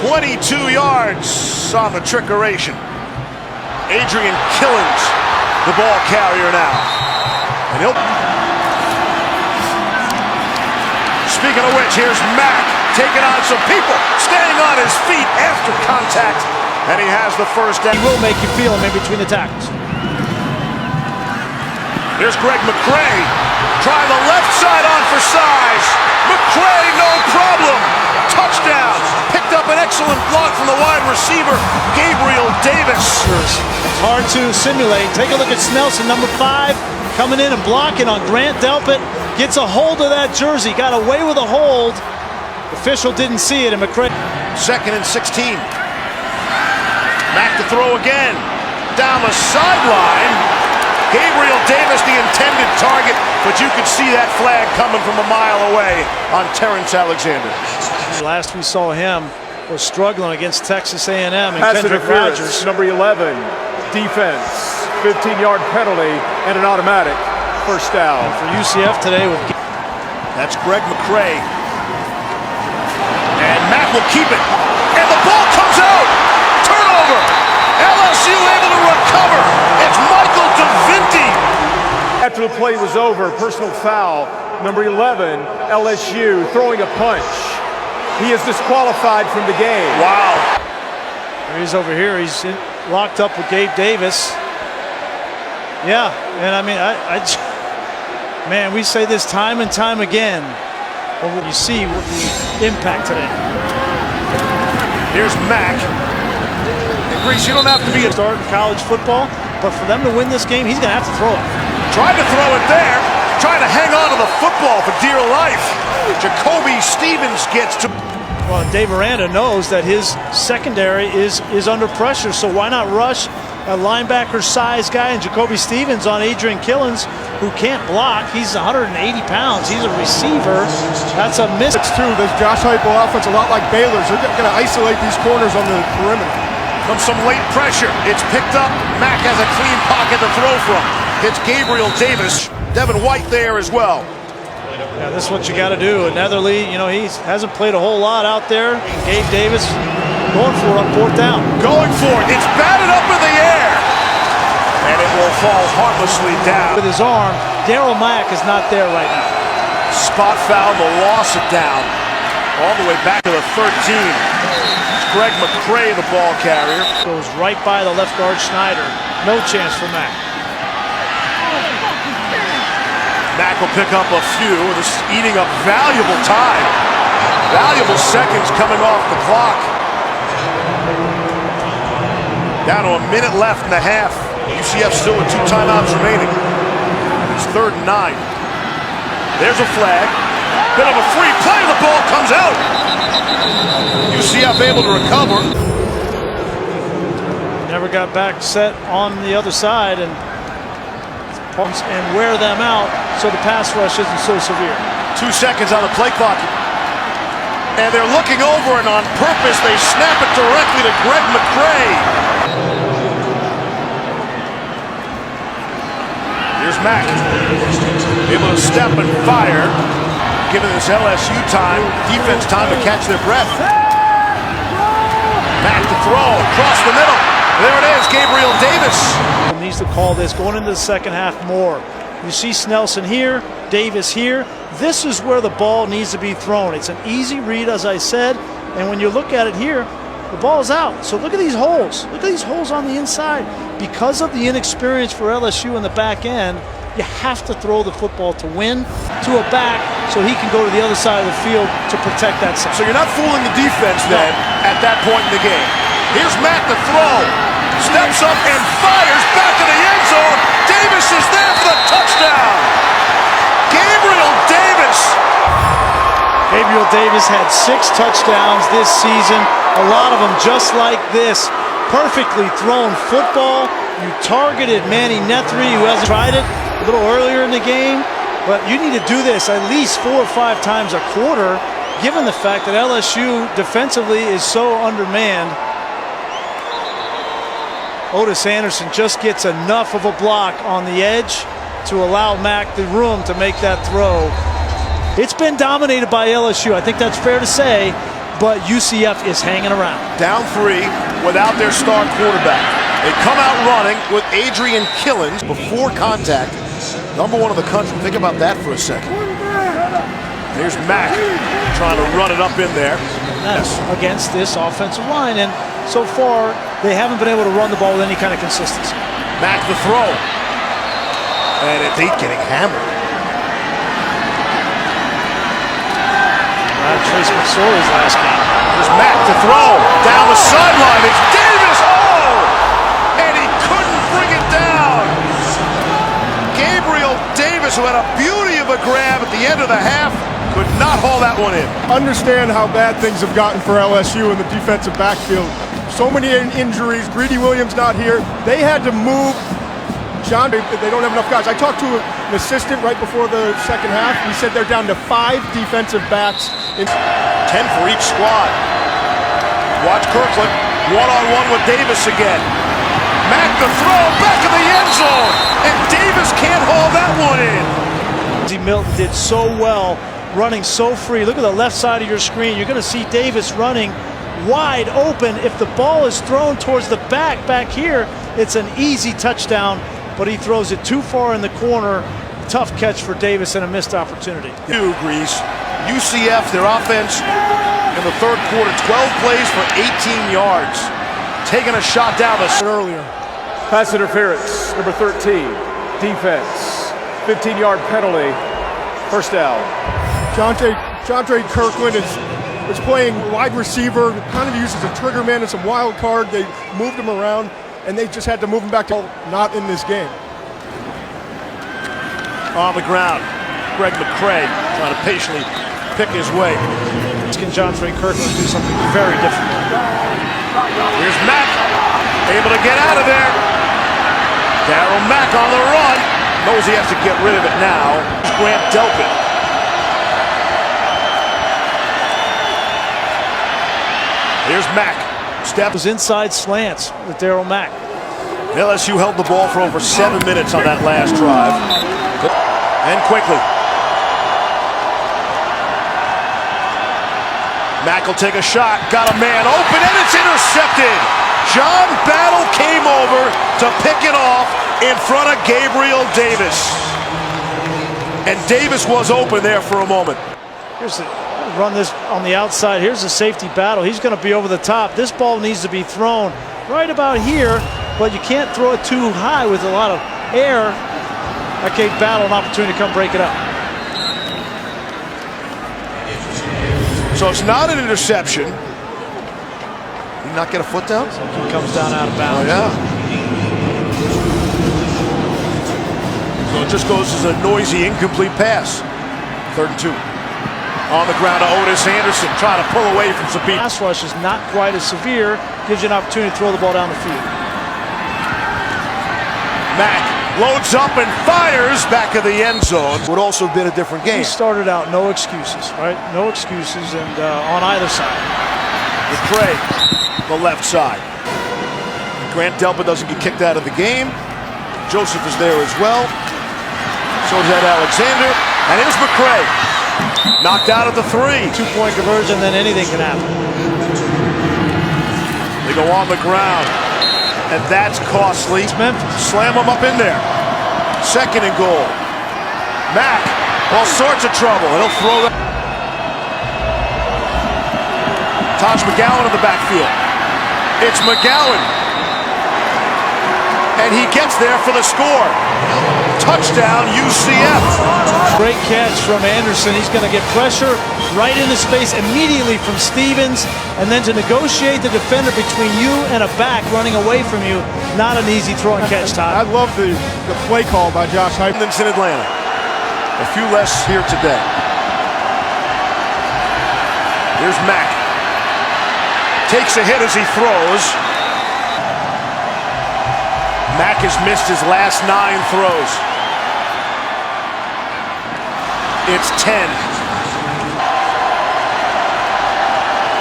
22 yards on the trickeration. Adrian Killens, the ball carrier now. And he'll... Speaking of which, here's Mack taking on some people, staying on his feet after contact, and he has the first down. He will make you feel him in between the tackles. Here's Greg McCray, trying the left side on for size. McCray, no problem. Touchdown. Picked up an excellent block from the wide receiver, Gabriel Davis. It's hard to simulate. Take a look at Snelson, number 5, coming in and blocking on Grant Delpit. Gets a hold of that jersey. Got away with a hold. Official didn't see it, and McCray. 2nd and 16. Mack to throw again. Down the sideline. Gabriel Davis, the intended target, but you could see that flag coming from a mile away on Terrence Alexander. Last we saw him was struggling against Texas A&M and Kendrick Rogers. Number 11, defense, 15-yard penalty, and an automatic first down. For UCF today with... That's Greg McCray. And Mack will keep it. And the ball comes out. Turnover. LSU able to recover. It's Michael DeVinti. After the play was over, personal foul, number 11, LSU, throwing a punch. He is disqualified from the game. Wow. He's over here. He's locked up with Gabe Davis. Yeah, and I mean, man, we say this time and time again. But you see the impact today. Here's Mack. Grease, you don't have to be a start in college football, but for them to win this game, he's going to have to throw it. Tried to throw it there, trying to hang on to the football for dear life. Jacoby Stevens gets to... Well, Dave Aranda knows that his secondary is under pressure, so why not rush a linebacker size guy and Jacoby Stevens on Adrian Killens, who can't block. He's 180 pounds. He's a receiver. That's a miss. It's true. This Josh Heupel offense, a lot like Baylor's. They're going to isolate these corners on the perimeter. From some late pressure, it's picked up. Mack has a clean pocket to throw from. It's Gabriel Davis. Devin White there as well. Yeah, this is what you got to do. And Netherly, you know, he hasn't played a whole lot out there. Gabe Davis going for it on 4th down. Going for it. It's batted up in the air. And it will fall harmlessly down. With his arm, Darryl Mack is not there right now. Spot foul, the loss of down. All the way back to the 13. Greg McCray, the ball carrier. Goes right by the left guard Schneider. No chance for Mack. Mack will pick up a few. This is eating up valuable time. Valuable seconds coming off the clock. Down to a minute left in the half. UCF still with 2 timeouts remaining. It's 3rd and 9. There's a flag. Bit of a free play. The ball comes out. UCF able to recover. Never got back set on the other side and wear them out so the pass rush isn't so severe. 2 seconds on the play clock. And they're looking over, and on purpose they snap it directly to Greg McCray. Here's Mack. Able to step and fire. Giving this LSU defense time to catch their breath. Mack to throw across the middle. There it is, Gabriel Davis. Needs to call this going into the second half more. You see Snelson here, Davis here. This is where the ball needs to be thrown. It's an easy read, as I said, and when you look at it here, the ball's out. So look at these holes. Look at these holes on the inside. Because of the inexperience for LSU in the back end, you have to throw the football to win to a back so he can go to the other side of the field to protect that side. So you're not fooling the defense then at that point in the game. Here's Mack to throw. Steps up and fires back to the end zone. Davis is there for the touchdown. Gabriel Davis. Gabriel Davis had 6 touchdowns this season. A lot of them just like this. Perfectly thrown football. You targeted Manny Nethry, who hasn't tried it a little earlier in the game. But you need to do this at least 4 or 5 times a quarter, given the fact that LSU defensively is so undermanned. Otis Anderson just gets enough of a block on the edge to allow Mack the room to make that throw. It's been dominated by LSU. I think that's fair to say. but UCF is hanging around. Down 3 without their star quarterback. They come out running with Adrian Killens before contact. #1 in the country. Think about that for a second. Here's Mack trying to run it up in there. That's against this offensive line, and so far they haven't been able to run the ball with any kind of consistency. Mack the throw. And it's getting hammered. Trace McSorley's last game. There's Mack to throw. Down the sideline. It's Davis. Oh! And he couldn't bring it down. Gabriel Davis, who had a beauty of a grab at the end of the half, could not haul that one in. Understand how bad things have gotten for LSU in the defensive backfield. So many injuries. Greedy Williams not here. They had to move. John, they don't have enough guys. I talked to an assistant right before the second half. He said they're down to 5 defensive backs. 10 for each squad. Watch Kirkland. One-on-one with Davis again. Mack the throw, back of the end zone. And Davis can't haul that one in. Milton did so well, running so free. Look at the left side of your screen. You're going to see Davis running wide open. If the ball is thrown towards the back here, it's an easy touchdown. But he throws it too far in the corner. Tough catch for Davis and a missed opportunity. Grease. UCF, their offense in the third quarter, 12 plays for 18 yards. Taking a shot down the Earlier. Pass interference, number 13. Defense, 15-yard penalty. First down. Jontre Kirkland is playing wide receiver, kind of uses a trigger man and some wild card. They moved him around, and they just had to move him back to not in this game. On the ground, Greg McCray trying to patiently pick his way. Can Jontre Kirkland do something very different? Here's Mack, able to get out of there. Darryl Mack on the run. Knows he has to get rid of it now. Grant Delpit. Here's Mack. Those inside slants with Darryl Mack. LSU held the ball for over 7 minutes on that last drive. And quickly. Mack will take a shot. Got a man open, and it's intercepted. John Battle came over to pick it off in front of Gabriel Davis. And Davis was open there for a moment. Here's the run this on the outside. Here's the safety battle. He's going to be over the top. This ball needs to be thrown right about here, but you can't throw it too high with a lot of air. That gave Battle an opportunity to come break it up. So it's not an interception. Did he not get a foot down? So he comes down out of bounds. Oh, yeah. So it just goes as a noisy, incomplete pass. 3rd and 2. On the ground to Otis Anderson, trying to pull away from some people. Pass rush is not quite as severe. Gives you an opportunity to throw the ball down the field. Mack loads up and fires back of the end zone. Would also have been a different game. He started out no excuses, right? No excuses, and on either side. McCray, the left side. Grant Delpit doesn't get kicked out of the game. Joseph is there as well. So is Ed Alexander. And here's McCray. Knocked out at the 3. 2-point conversion, then anything can happen. They go on the ground. And that's costly. It's Memphis. Slam him up in there. 2nd and goal. Mack, all sorts of trouble. He'll throw that. Taj McGowan in the backfield. It's McGowan. And he gets there for the score. Touchdown, UCF. Great catch from Anderson. He's going to get pressure right into space immediately from Stevens, and then to negotiate the defender between you and a back running away from you, not an easy throw and catch, Todd. I love the play call by Josh Heupel. In Atlanta. A few less here today. Here's Mack. Takes a hit as he throws. Mack has missed his last 9 throws. It's 10.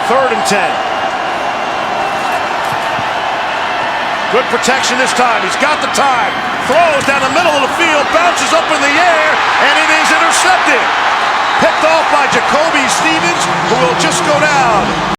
3rd and 10. Good protection this time. He's got the time. Throws down the middle of the field, bounces up in the air, and it is intercepted. Picked off by Jacoby Stevens, who will just go down.